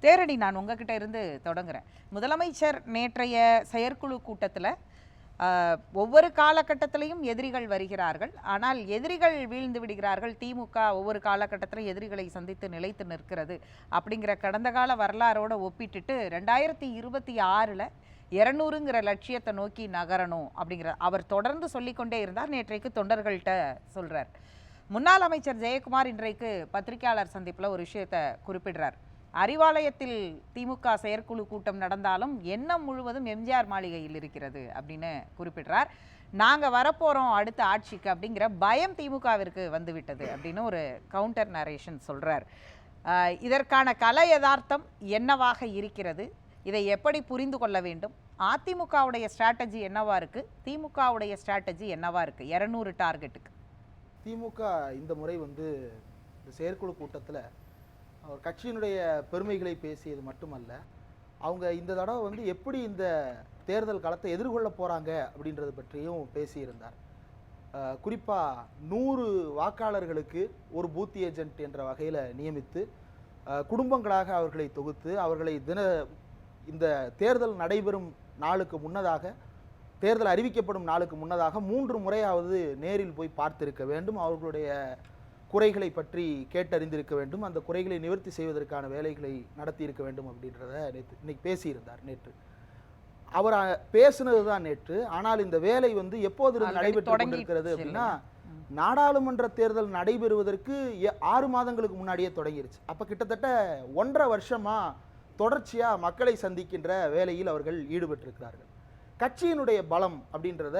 தேரடி, நான் உங்ககிட்ட இருந்து தொடங்குறேன். முதலமைச்சர் நேற்றைய செயற்குழு கூட்டத்தில் ஒவ்வொரு காலகட்டத்திலையும் எதிரிகள் வருகிறார்கள், ஆனால் எதிரிகள் வீழ்ந்து விடுகிறார்கள், திமுக ஒவ்வொரு காலகட்டத்திலும் எதிரிகளை சந்தித்து நிலைத்து நிற்கிறது அப்படிங்கிற கடந்த கால வரலாறோட ஒப்பிட்டுட்டு 2026 200ங்கிற லட்சியத்தை நோக்கி நகரணும் அப்படிங்கிற அவர் தொடர்ந்து சொல்லிக்கொண்டே இருந்தார். நேற்றைக்கு தொண்டர்கள்ட்ட சொல்றார். முன்னாள் அமைச்சர் ஜெயக்குமார் இன்றைக்கு பத்திரிகையாளர் சந்திப்பில் ஒரு விஷயத்தை குறிப்பிடுறார். அறிவாலயத்தில் திமுக செயற்குழு கூட்டம் நடந்தாலும் எண்ணம் முழுவதும் எம்ஜிஆர் மாளிகையில் இருக்கிறது அப்படின்னு குறிப்பிடுறார். நாங்கள் வரப்போகிறோம் அடுத்த ஆட்சிக்கு அப்படிங்கிற பயம் திமுகவிற்கு வந்துவிட்டது அப்படின்னு ஒரு கவுண்டர் நரேஷன் சொல்கிறார். இதற்கான கலை யதார்த்தம் என்னவாக இருக்கிறது, இதை எப்படி புரிந்து கொள்ள வேண்டும், அதிமுகவுடைய ஸ்ட்ராட்டஜி என்னவா இருக்குது, திமுகவுடைய ஸ்ட்ராட்டஜி என்னவா இருக்குது 200 டார்கெட்டுக்கு? திமுக இந்த முறை இந்த செயற்குழு கூட்டத்தில் அவர் கட்சியினுடைய பெருமைகளை பேசியது மட்டுமல்ல, அவங்க இந்த தடவை எப்படி இந்த தேர்தல் காலத்தை எதிர்கொள்ள போகிறாங்க அப்படின்றது பற்றியும் பேசியிருந்தார். குறிப்பாக 100 வாக்காளர்களுக்கு ஒரு பூத் ஏஜென்ட் என்ற வகையில் நியமித்து குடும்பங்களாக அவர்களை தொகுத்து அவர்களை இந்த தேர்தல் நடைபெறும் நாளுக்கு முன்னதாக, தேர்தல் அறிவிக்கப்படும் நாளுக்கு முன்னதாக 3 முறையாவது நேரில் போய் பார்த்திருக்க வேண்டும், அவர்களுடைய குறைகளை பற்றி கேட்டறிந்திருக்க வேண்டும், அந்த குறைகளை நிவர்த்தி செய்வதற்கான வேலைகளை நடத்தி இருக்க வேண்டும் அப்படின்றத இன்னைக்கு பேசியிருந்தார். நேற்று அவர் பேசினது தான் நேற்று. ஆனால் இந்த வேலை எப்போது நடைபெற்று கொண்டிருக்கிறது அப்படின்னா, நாடாளுமன்ற தேர்தல் நடைபெறுவதற்கு 6 மாதங்களுக்கு முன்னாடியே தொடங்கிருச்சு. அப்போ கிட்டத்தட்ட 1.5 வருஷமா தொடர்ச்சியா மக்களை சந்திக்கின்ற வேலையில் அவர்கள் ஈடுபட்டிருக்கிறார்கள். கட்சியினுடைய பலம் அப்படின்றத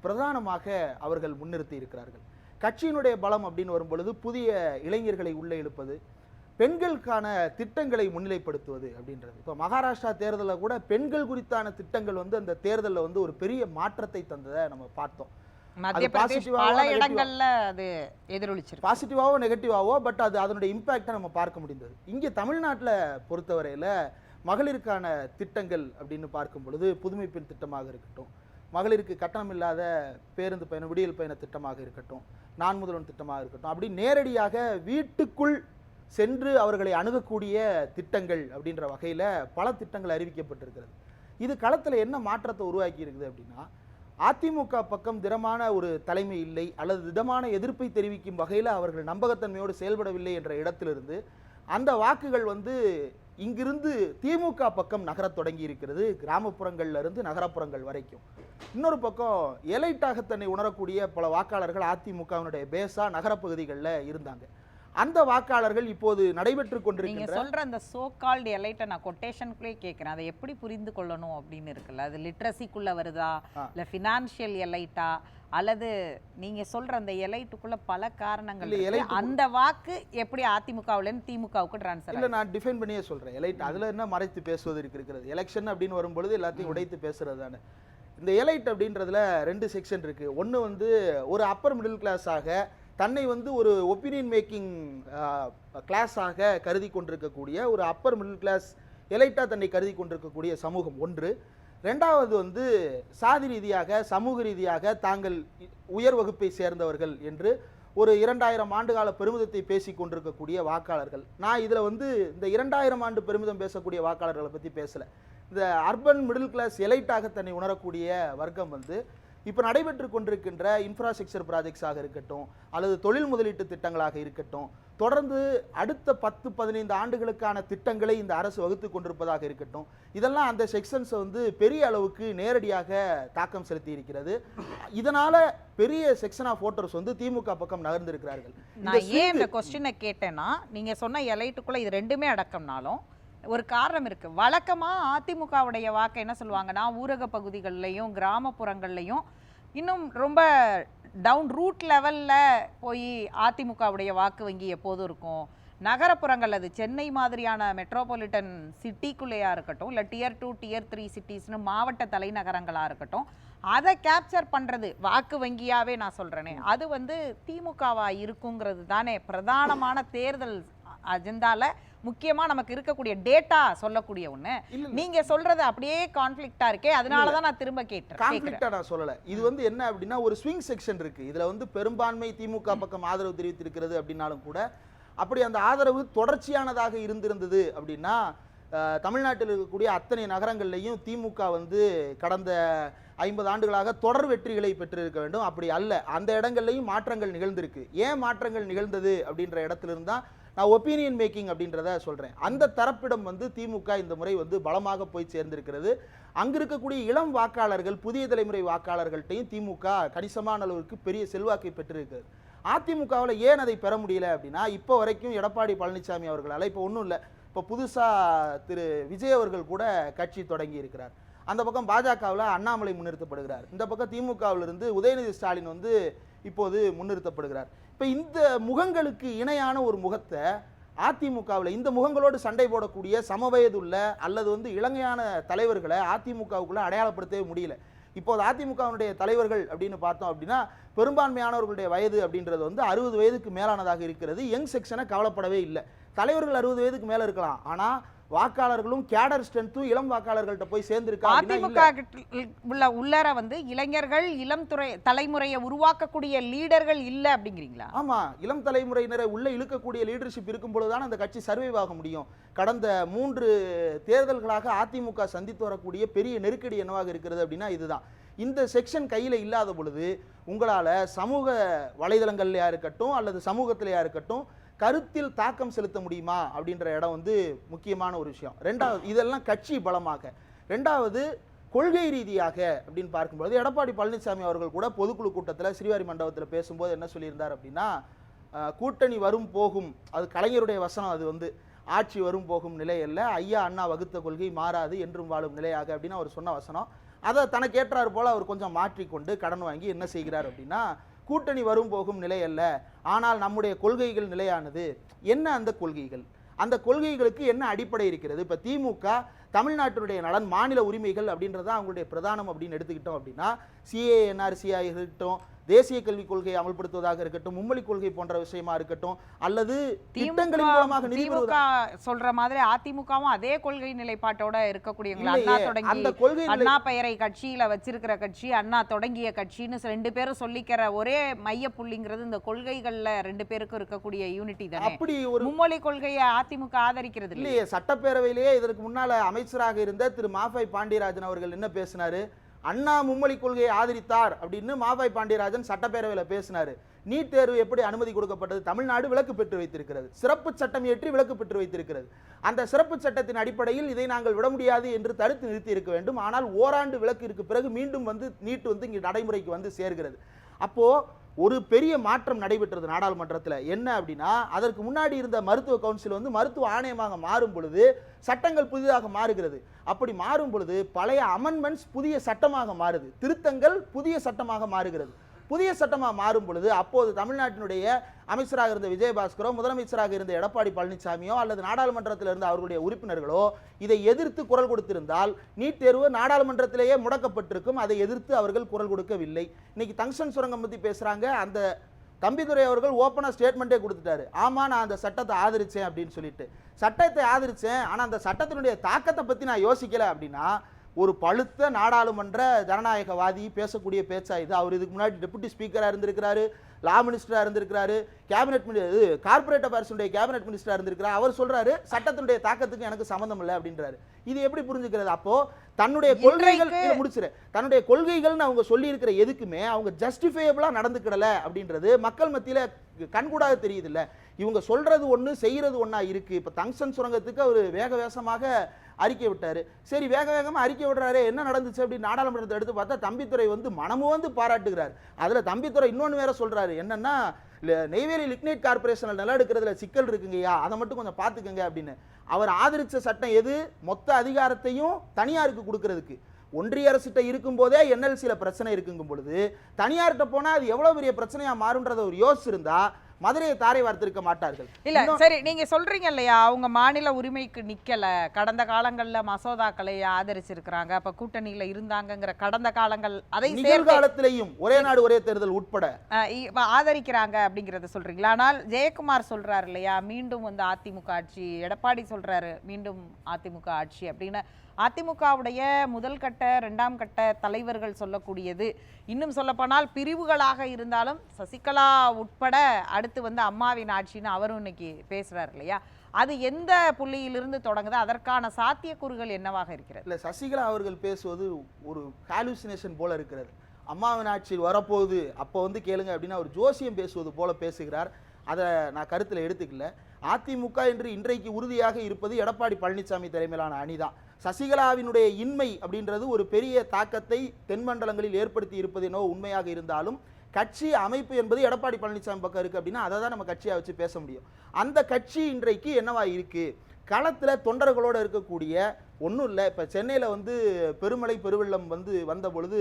பிரதானமாக அவர்கள் முன்னிறுத்தி இருக்கிறார்கள். கட்சியினுடைய பலம் அப்படின்னு வரும்பொழுது புதிய இளைஞர்களை உள்ளே இழுப்பது, பெண்களுக்கான திட்டங்களை முன்னிலைப்படுத்துவது அப்படின்றது. இப்போ மகாராஷ்டிரா தேர்தலில் கூட பெண்கள் குறித்தான திட்டங்கள் அந்த தேர்தலில் ஒரு பெரிய மாற்றத்தை தந்ததை நம்ம பார்த்தோம். பாசிட்டிவாவோ நெகட்டிவாவோ, பட் அதனுடைய இம்பாக்டை நம்ம பார்க்க முடிந்தது. இங்கே தமிழ்நாட்டில் பொறுத்தவரையில் மகளிருக்கான திட்டங்கள் அப்படின்னு பார்க்கும் பொழுது புதுமை பெண் திட்டமாக இருக்கட்டும், மகளிருக்கு கட்டணம் இல்லாத பேருந்து பயணம், விடியல் பயண திட்டமாக இருக்கட்டும், நான் முதல்வன் திட்டமாக இருக்கட்டும், அப்படி நேரடியாக வீட்டுக்குள் சென்று அவர்களை அணுகக்கூடிய திட்டங்கள் அப்படின்ற வகையில் பல திட்டங்கள் அறிவிக்கப்பட்டிருக்கிறது. இது களத்தில் என்ன மாற்றத்தை உருவாக்கி இருக்குது அப்படின்னா, அதிமுக பக்கம் திடமான ஒரு தலைமை இல்லை அல்லது திடமான எதிர்ப்பை தெரிவிக்கும் வகையில் அவர்கள் நம்பகத்தன்மையோடு செயல்படவில்லை என்ற இடத்திலிருந்து அந்த வாக்குகள் இங்கிருந்து திமுக பக்கம் நகரத் தொடங்கி இருக்கிறது, கிராமப்புறங்கள்ல இருந்து நகரப்புறங்கள் வரைக்கும். இன்னொரு பக்கம் எலைட்டாக தன்னை உணரக்கூடிய பல வாக்காளர்கள் அதிமுகவினுடைய பேஸா நகரப்பகுதிகளில் இருந்தாங்க. அந்த வாக்காளர்கள் இப்போது நடைபெற்று கொண்டிருக்கின்ற சொல்ற அந்த சோ கால்ட் எலைட்டை நான் கொட்டேஷனுக்குள்ளே கேட்கிறேன், அதை எப்படி புரிந்து கொள்ளணும் அப்படின்னு இருக்குல்ல, அது லிட்ரஸிக்குள்ள வருதா இல்ல ஃபினான்ஷியல் எலைட்டா, அல்லது நீங்க சொல்ற அந்த எலைட்டுக்குள்ள பல காரணங்கள், அந்த வாக்கு எப்படி அதிமுகவுல இருந்து திமுகவுக்கு டிரான்ஸ்ஃபர்? இல்ல, நான் டிஃபைன் பண்ணியே சொல்றேன். எலைட் அதுல என்ன மறைத்து பேசுவதற்கு இருக்கிறது? எலெக்ஷன் அப்படின்னு வரும்பொழுது எல்லாத்தையும் உடைத்து பேசுறது தானே. இந்த எலைட் அப்படின்றதுல 2 செக்ஷன் இருக்கு. ஒன்று ஒரு அப்பர் மிடில் கிளாஸாக தன்னை ஒரு ஒப்பீனியன் மேக்கிங் கிளாஸாக கருதி கொண்டிருக்கக்கூடிய ஒரு அப்பர் மிடில் கிளாஸ் எலைட்டா தன்னை கருதி கொண்டிருக்கக்கூடிய சமூகம் ஒன்று. ரெண்டாவது சாதி ரீதியாக சமூக ரீதியாக தாங்கள் உயர் வகுப்பை சேர்ந்தவர்கள் என்று ஒரு 2000 ஆண்டுகால பெருமிதத்தை பேசி கொண்டிருக்கக்கூடிய வாக்காளர்கள். நான் இதில் இந்த 2000 ஆண்டு பெருமிதம் பேசக்கூடிய வாக்காளர்களை பற்றி பேசலை. இந்த அர்பன் மிடில் கிளாஸ் எலைட்டாக தன்னை உணரக்கூடிய வர்க்கம் இப்போ நடைபெற்று கொண்டிருக்கின்ற இன்ஃப்ராஸ்ட்ரக்சர் ப்ராஜெக்ட்ஸாக இருக்கட்டும் அல்லது தொழில் முதலீட்டு திட்டங்களாக இருக்கட்டும், தொடர்ந்து அடுத்த 10-15 ஆண்டுகளுக்கான திட்டங்களை இந்த அரசு வகுத்து கொண்டிருப்பதாக இருக்கட்டும், இதெல்லாம் அந்த செக்ஷன்ஸை பெரிய அளவுக்கு நேரடியாக தாக்கம் செலுத்தி இருக்கிறது. இதனால பெரிய செக்ஷன் ஆஃப் ஓட்டர்ஸ் திமுக பக்கம் நகர்ந்திருக்கிறார்கள். நான் ஏன் இந்த கொஸ்டினை கேட்டேன்னா, நீங்க சொன்ன எலைட்டுக்குள்ள இது ரெண்டுமே அடக்கம்னாலும் ஒரு காரணம் இருக்கு. வழக்கமா அதிமுகவுடைய வாக்கு என்ன சொல்லுவாங்கன்னா, ஊரக பகுதிகளிலையும் கிராமப்புறங்கள்லையும் இன்னும் ரொம்ப டவுன் ரூட் லெவல்ல போய் அதிமுகவுடைய வாக்கு வங்கி எப்போதும் இருக்கும். நகரப்புறங்கள், அது சென்னை மாதிரியான மெட்ரோபாலிட்டன் சிட்டிக்குள்ளேயா இருக்கட்டும், இல்லை Tier 2 Tier 3 சிட்டிஸ்னு மாவட்ட தலைநகரங்களாக இருக்கட்டும், அதை கேப்சர் பண்ணுறது வாக்கு வங்கியாவே நான் சொல்கிறேனே, அது திமுகவா இருக்குங்கிறது தானே பிரதானமான தேர்தல் அஜெண்டால முக்கியமா நமக்கு இருக்கக்கூடிய டேட்டா சொல்லக்கூடிய ஒண்ணு. நீங்க சொல்றது அப்படியே கான்ஃப்ளிக்ட்டா இருக்கே, அதனால தான் நான் திரும்ப கேட்கிறேன். கான்ஃப்ளிக்ட்டா நான் சொல்லல. இது என்ன அப்படின்னா, ஒரு ஸ்விங் செக்ஷன் இருக்கு. இதுல பெரும்பான்மை திமுக பக்கம் ஆதரவு தெரிவித்திருக்கிறது அப்படின்னாலும் கூட, அப்படி அந்த ஆதரவு தொடர்ச்சியானதாக இருந்திருந்தது அப்படின்னா தமிழ்நாட்டில் இருக்கக்கூடிய அத்தனை நகரங்கள்லையும் திமுக வந்து கடந்த 50 ஆண்டுகளாக தொடர் வெற்றிகளை பெற்றிருக்க வேண்டும். அப்படி அல்ல, அந்த இடங்கள்லையும் மாற்றங்கள் நிகழ்ந்திருக்கு. ஏன் மாற்றங்கள் நிகழ்ந்தது அப்படின்ற இடத்துல இருந்தா நான் ஒப்பீனியன் மேக்கிங் அப்படின்றத சொல்றேன். அந்த தரப்பிடம் வந்து திமுக இந்த முறை வந்து பலமாக போய் சேர்ந்திருக்கிறது. அங்க இருக்கக்கூடிய இளம் வாக்காளர்கள், புதிய தலைமுறை வாக்காளர்கள்ட்டையும் திமுக கணிசமான அளவுக்கு பெரிய செல்வாக்கை பெற்றிருக்கு. அதிமுகவில் ஏன் அதை பெற முடியல அப்படின்னா, இப்போ வரைக்கும் எடப்பாடி பழனிசாமி அவர்களால் இப்போ ஒன்றும் இல்லை, இப்போ புதுசாக திரு விஜய் அவர்கள் கூட கட்சி தொடங்கி இருக்கிறார். அந்த பக்கம் பாஜகவில் அண்ணாமலை முன்னிறுத்தப்படுகிறார். இந்த பக்கம் திமுகவிலிருந்து உதயநிதி ஸ்டாலின் வந்து இப்போது முன்னிறுத்தப்படுகிறார். இப்போ இந்த முகங்களுக்கு இணையான ஒரு முகத்தை அதிமுகவில் இந்த முகங்களோடு சண்டை போடக்கூடிய சமவயதுள்ள அல்லது வந்து இளங்கையான தலைவர்களை அதிமுகவுக்குள்ள அடையாளப்படுத்தவே முடியல. இப்போது அதிமுகவினுடைய தலைவர்கள் அப்படின்னு பார்த்தோம் அப்படின்னா பெரும்பான்மையானவர்களுடைய வயது அப்படின்றது வந்து 60 வயதுக்கு மேலானதாக இருக்கிறது. யங் செக்ஷனை கவலைப்படவே இல்லை. தலைவர்கள் 60 வயதுக்கு மேல இருக்கலாம், ஆனா வாக்காளர்களும் கேடர் ஸ்ட்ரென்த்தும் இளம் வாக்காளர்கள்ட்ட போய் சேர்ந்திருக்கா? அதிமுக உள்ளார வந்து இளைஞர்கள் இளம் தலைமுறையை உருவாக்கக்கூடிய லீடர்கள் இல்ல அப்படிங்கிறீங்களா? ஆமா, இளம் தலைமுறையினரை உள்ள இழுக்கக்கூடிய லீடர்ஷிப் இருக்கும் பொழுதுதான் அந்த கட்சி சர்வைவ் ஆக முடியும். கடந்த 3 தேர்தல்களாக அதிமுக சந்தித்து வரக்கூடிய பெரிய நெருக்கடி என்னவாக இருக்கிறது அப்படின்னா இதுதான். இந்த செக்ஷன் கையில இல்லாத பொழுது உங்களால சமூக வலைதளங்கள்லையா இருக்கட்டும் அல்லது சமூகத்திலையா இருக்கட்டும் கருத்தில் தாக்கம் செலுத்த முடியுமா அப்படின்ற இடம் வந்து முக்கியமான ஒரு விஷயம். ரெண்டாவது, இதெல்லாம் கட்சி பலமாக. ரெண்டாவது, கொள்கை ரீதியாக அப்படின்னு பார்க்கும்போது எடப்பாடி பழனிசாமி அவர்கள் கூட பொதுக்குழு கூட்டத்தில் ஸ்ரீவாரி மண்டபத்தில் பேசும்போது என்ன சொல்லியிருந்தார் அப்படின்னா, கூட்டணி வரும் போகும், அது கலைஞருடைய வசனம், அது வந்து ஆட்சி வரும் போகும் நிலை அல்ல, ஐயா அண்ணா வகுத்த கொள்கை மாறாது என்றும் வாழும் நிலையாக அப்படின்னு அவர் சொன்ன வசனம். அதை தனக்கு ஏற்றார் போல அவர் கொஞ்சம் மாற்றிக்கொண்டு கடன் வாங்கி என்ன செய்கிறார் அப்படின்னா, கூட்டணி வரும் போகும் நிலை அல்ல, ஆனால் நம்முடைய கொள்கைகள் நிலையானது. என்ன அந்த கொள்கைகள்? அந்த கொள்கைகளுக்கு என்ன அடிப்படை இருக்கிறது? இப்போ திமுக தமிழ்நாட்டினுடைய நலன், மாநில உரிமைகள் அப்படின்றத அவங்களுடைய பிரதானம் அப்படின்னு எடுத்துக்கிட்டோம் அப்படின்னா சிஏ என்ஆர்சியாக இருக்கட்டும், தேசிய கல்விக் கொள்கையை அமல்படுத்துவதாக இருக்கட்டும், மும்மொழி கொள்கை போன்ற விஷயமா இருக்கட்டும், அல்லது திட்டங்களின் மூலமாக திமுக சொல்ற மாதிரி அதிமுகவும் அதே கொள்கை நிலைப்பாட்டோட இருக்கக்கூடியவங்க. அந்த கொள்கை அண்ணா பெயரை கட்சியில வச்சிருக்கிற கட்சி, அண்ணா தொடங்கிய கட்சின்னு 2 பேரும் சொல்லிக்கிற ஒரே மைய புள்ளிங்கிறது இந்த கொள்கைகள்ல 2 பேருக்கும் இருக்கக்கூடிய யூனிட்டி தானே. அப்படி ஒரு மும்மொழி கொள்கையை அதிமுக ஆதரிக்கிறது இல்லையே. சட்டப்பேரவையிலேயே இதற்கு முன்னால அமைச்சராக இருந்த திரு மாஃபை பாண்டியராஜன் அவர்கள் என்ன பேசினாரு? அண்ணா மும்மொழி கொள்கையை ஆதரித்தார் அப்படின்னு மாஃபை பாண்டியராஜன் சட்டப்பேரவையில் பேசினாரு. நீட் தேர்வு எப்படி அனுமதி கொடுக்கப்பட்டது? தமிழ்நாடு விலக்கு பெற்று வைத்திருக்கிறது, சிறப்பு சட்டம் இயற்றி விலக்கு பெற்று வைத்திருக்கிறது. அந்த சிறப்பு சட்டத்தின் அடிப்படையில் இதை நாங்கள் விட முடியாது என்று தடுத்து நிறுத்தி இருக்க வேண்டும். ஆனால் ஓராண்டு விலக்கிற்கு பிறகு மீண்டும் வந்து நீட் வந்து இங்கே நடைமுறைக்கு வந்து சேர்கிறது. அப்போ ஒரு பெரிய மாற்றம் நடைபெற்றது நாடாளுமன்றத்தில். என்ன அப்படின்னா, அதற்கு முன்னாடி இருந்த மருத்துவ கவுன்சில் வந்து மருத்துவ ஆணையமாக மாறும் பொழுது சட்டங்கள் புதிதாக மாறுகிறது. அப்படி மாறும் பொழுது பழைய அமெண்ட்மெண்ட்ஸ் புதிய சட்டமாக மாறுது, திருத்தங்கள் புதிய சட்டமாக மாறுகிறது. புதிய சட்டமாக மாறும் பொழுது அப்போது தமிழ்நாட்டினுடைய அமைச்சராக இருந்த விஜயபாஸ்கரோ, முதலமைச்சராக இருந்த எடப்பாடி பழனிசாமியோ அல்லது நாடாளுமன்றத்தில் இருந்த அவர்களுடைய உறுப்பினர்களோ இதை எதிர்த்து குரல் கொடுத்திருந்தால் நீட் தேர்வு நாடாளுமன்றத்திலேயே முடக்கப்பட்டிருக்கும். அதை எதிர்த்து அவர்கள் குரல் கொடுக்கவில்லை. இன்னைக்கு தங்ஷன் சுரங்கம் பற்றி பேசுறாங்க. அந்த தம்பிதுரை அவர்கள் ஓப்பனாக ஸ்டேட்மெண்ட்டே கொடுத்துட்டாரு, ஆமா நான் அந்த சட்டத்தை ஆதரிச்சேன் அப்படின்னு சொல்லிட்டு. சட்டத்தை ஆதரிச்சேன், ஆனால் அந்த சட்டத்தினுடைய தாக்கத்தை பற்றி நான் யோசிக்கல அப்படின்னா ஒரு பழுத்த நாடாளுமன்ற ஜனநாயகவாதி பேசக்கூடிய பேச்சா இது? அவர் இதுக்கு முன்னாடி டெபுட்டி ஸ்பீக்கராக இருந்திருக்கிறாரு, லா மினிஸ்டராக இருந்திருக்கிறாரு, கேபினெட் கார்பரேட் அஃபேர்ஸுடைய கேபினெட் மினிஸ்டராக இருந்திருக்கிறார். அவர் சொல்றாரு சட்டத்தினுடைய தாக்கத்துக்கு எனக்கு சம்மந்தம் இல்லை அப்படின்றாரு. இது எப்படி புரிஞ்சுக்கிறது? அப்போ தன்னுடைய கொள்கைகள் முடிச்சிரு, தன்னுடைய கொள்கைகள்னு அவங்க சொல்லி இருக்கிற எதுக்குமே அவங்க ஜஸ்டிஃபையபிளா நடந்துக்கிடல அப்படின்றது மக்கள் மத்தியில கண்கூடாக தெரியுது இல்ல. இவங்க சொல்றது ஒண்ணு, செய்யறது ஒண்ணா இருக்கு. இப்ப தங்ஷன் சுரங்கத்துக்கு அவர் வேக வேகமாக அறிக்கை விட்டாரு. சரி, வேக வேகமா அறிக்கை விடுறாரு, என்ன நடந்துச்சு அப்படின்னு நாடாளுமன்றத்தை எடுத்து பார்த்தா தம்பித்துறை வந்து மனமும் வந்து பாராட்டுகிறார். அதுல தம்பித்துறை இன்னொன்னு வேற சொல்றாரு, என்னன்னா நெய்வேலி லிக்னைட் கார்பரேஷன் நிலம் எடுக்கிறதுல சிக்கல் இருக்குங்கய்யா, அதை மட்டும் கொஞ்சம் பார்த்துக்கங்க அப்படின்னு. அவர் ஆதரிச்ச சட்டம் எது? மொத்த அதிகாரத்தையும் தனியாருக்கு கொடுக்கறதுக்கு. ஒன்றிய அரசிட்ட இருக்கும் போதே என்எல்சியில பிரச்சனை இருக்குங்கும் பொழுது தனியார்கிட்ட போனா அது எவ்வளவு பெரிய பிரச்சனையா மாறும்ன்றத ஒரு யோசிச்சிருந்தா மதுரையை தாரை வார்த்திருக்க மாட்டார்கள். இல்ல சரி, நீங்க சொல்றீங்க இல்லையா அவங்க மாநில உரிமைக்கு நிக்கல, கடந்த காலங்கள்ல மசோதாக்களை ஆதரிச்சிருக்கிறாங்க, அப்ப கூட்டணியில இருந்தாங்கங்கிற கடந்த காலங்கள் அதை நிகழ்காலத்திலையும் ஒரே நாடு ஒரே தேர்தல் உட்பட ஆதரிக்கிறாங்க அப்படிங்கறத சொல்றீங்களா? ஆனால் ஜெயக்குமார் சொல்றாரு இல்லையா, மீண்டும் வந்து அதிமுக ஆட்சி, எடப்பாடி சொல்றாரு மீண்டும் அதிமுக ஆட்சி அப்படின்னு. அதிமுகவுடைய முதல் கட்ட 2ஆம் கட்ட தலைவர்கள் சொல்லக்கூடியது, இன்னும் சொல்லப்போனால் பிரிவுகளாக இருந்தாலும் சசிகலா உட்பட அடுத்து வந்து அம்மாவின் ஆட்சின்னு அவரும் இன்னைக்கு பேசுறாரு இல்லையா. அது எந்த புள்ளியிலிருந்து தொடங்குது? அதற்கான சாத்தியக்கூறுகள் என்னவாக இருக்கிறது? இல்லை, சசிகலா அவர்கள் பேசுவது ஒரு ஹாலுசினேஷன் போல இருக்கிறது. அம்மாவின் ஆட்சி வரப்போகுது அப்போ வந்து கேளுங்க அப்படின்னு அவர் ஜோசியம் பேசுவது போல பேசுகிறார். அதை நான் கருத்தில் எடுத்துக்கல. அதிமுக என்று இன்றைக்கு உறுதியாக இருப்பது எடப்பாடி பழனிசாமி தலைமையிலான அணிதான். சசிகலாவினுடைய இன்மை அப்படின்றது ஒரு பெரிய தாக்கத்தை தென்மண்டலங்களில் ஏற்படுத்தி இருப்பது என்னவோ உண்மையாக இருந்தாலும், கட்சி அமைப்பு என்பது எடப்பாடி பழனிசாமி பக்கம் இருக்கு அப்படின்னா அதை தான் நம்ம கட்சியாக வச்சு பேச முடியும். அந்த கட்சி இன்றைக்கு என்னவா இருக்கு? களத்தில் தொண்டர்களோடு இருக்கக்கூடிய ஒன்றும் இல்லை. இப்போ சென்னையில் வந்து பெருமழை பெருவெள்ளம் வந்த பொழுது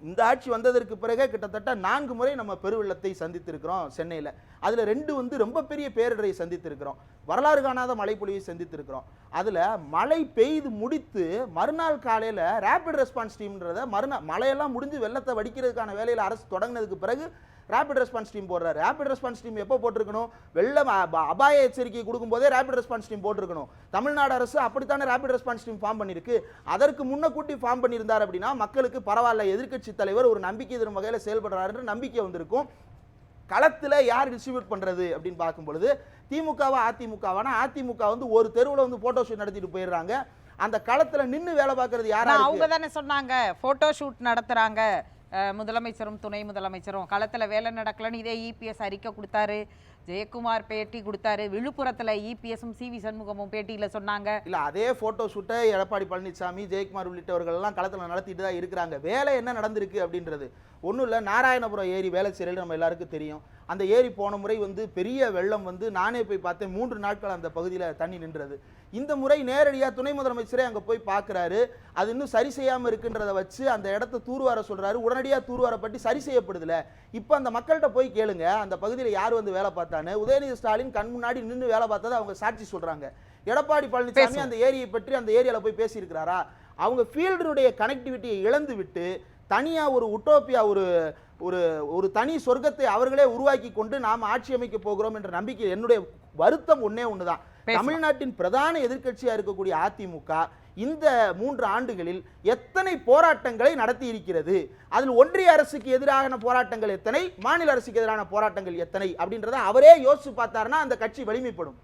இந்த ஆட்சி வந்ததற்கு பிறகு கிட்டத்தட்ட 4 முறை நம்ம பெருவெள்ளத்தை சந்தித்திருக்கிறோம் சென்னையில். அதில் 2 ரொம்ப பெரிய பேரிடரை சந்தித்திருக்கிறோம். வரலாறு காணாத மழைப்பொழிவை சந்தித்திருக்கிறோம். அதில் மழை பெய்து முடித்து மறுநாள் காலையில் ரேபிட் ரெஸ்பான்ஸ் டீம்ன்றத மழையெல்லாம் முடிஞ்சு வெள்ளத்தை வடிக்கிறதுக்கான வேலையில் அரசு தொடங்கினதுக்கு பிறகு ரேபிட் ரெஸ்பான்ஸ் டீம் போடுறாரு. ரேபிட் ரெஸ்பான்ஸ் டீம் எப்போ போட்டிருக்கணும்? வெள்ளம் அபாய எச்சரிக்கை கொடுக்கும்போதே ரேபிட் ரெஸ்பான்ஸ் டீம் போட்டிருக்கணும். தமிழ்நாடு அரசு அப்படித்தானே ரேபிட் ரெஸ்பான்ஸ் டீம் ஃபார்ம் பண்ணியிருக்கு. அதற்கு முன்னக்கூட்டி ஃபார்ம் பண்ணியிருந்தார் அப்படின்னா மக்களுக்கு பரவாயில்ல, எதிர்க்கட்சி தலைவர் ஒரு நம்பிக்கை தரும் வகையில் செயல்படுறாருன்ற நம்பிக்கை வந்திருக்கும். களத்தில் யார் டிஸ்ட்ரிபியூட் பண்ணுறது அப்படின்னு பார்க்கும் பொழுது திமுகவா அதிமுகவானா, அதிமுக வந்து ஒரு தெருவில் வந்து ஃபோட்டோ ஷூட் நடத்திட்டு போயிடுறாங்க. அந்த களத்தில் நின்று வேலை பார்க்கறது யாரா? அவங்க தானே சொன்னாங்க ஃபோட்டோ ஷூட் நடத்துகிறாங்க முதலமைச்சரும் துணை முதலமைச்சரும். களத்தில் வேலை நடக்கலன்னு இதே இபிஎஸ் அறிக்கை கொடுத்தாரு. ஜெயக்குமார் பேட்டி கொடுத்தாரு. விழுப்புரத்தில் இபிஎஸும் சிவி சண்முகமும் பேட்டியில் சொன்னாங்க. இல்லை, அதே ஃபோட்டோ ஷூட்டை எடப்பாடி பழனிசாமி, ஜெயக்குமார் உள்ளிட்டவர்கள் எல்லாம் களத்தில் நடத்திட்டு தான் இருக்கிறாங்க. வேலை என்ன நடந்திருக்கு அப்படின்றது ஒன்றும் இல்லை. நாராயணபுரம் ஏரி வேலைச்சேரியில் நம்ம எல்லாருக்கும் தெரியும். அந்த ஏரி போன முறை பெரிய வெள்ளம் நானே போய் பார்த்தேன். 3 நாட்கள் அந்த பகுதியில் தண்ணி நின்றது. இந்த முறை நேரடியாக துணை முதலமைச்சரே அங்கே போய் பார்க்குறாரு. அது இன்னும் சரி செய்யாமல் இருக்குன்றதை வச்சு அந்த இடத்த தூர்வார சொல்கிறாரு. உடனடியாக தூர்வாரப்பட்டு சரி செய்யப்படுதில்ல. இப்போ அந்த மக்கள்கிட்ட போய் கேளுங்க, அந்த பகுதியில் யார் வேலை பார்த்தான்னு. உதயநிதி ஸ்டாலின் கண் முன்னாடி நின்று வேலை பார்த்ததை அவங்க சாட்சி சொல்கிறாங்க. எடப்பாடி பழனிசாமி அந்த ஏரியை பற்றி அந்த ஏரியாவில் போய் பேசியிருக்கிறாரா? அவங்க ஃபீல்டினுடைய கனெக்டிவிட்டியை இழந்து விட்டு தனியாக ஒரு உட்டோப்பியா, ஒரு தனி சொர்க்கத்தை அவர்களே உருவாக்கி கொண்டு நாம் ஆட்சி அமைக்க போகிறோம் என்ற நம்பிக்கை. என்னுடைய வருத்தம் ஒன்று தான். தமிழ்நாட்டின் பிரதான எதிர்க்கட்சியாக இருக்கக்கூடிய அதிமுக இந்த 3 ஆண்டுகளில் எத்தனை போராட்டங்களை நடத்தி இருக்கிறது? அதில் ஒன்றிய அரசுக்கு எதிரான போராட்டங்கள் எத்தனை, மாநில அரசுக்கு எதிரான போராட்டங்கள் எத்தனை அப்படின்றத அவரே யோசிச்சு பார்த்தாருன்னா அந்த கட்சி வலிமைப்படும்.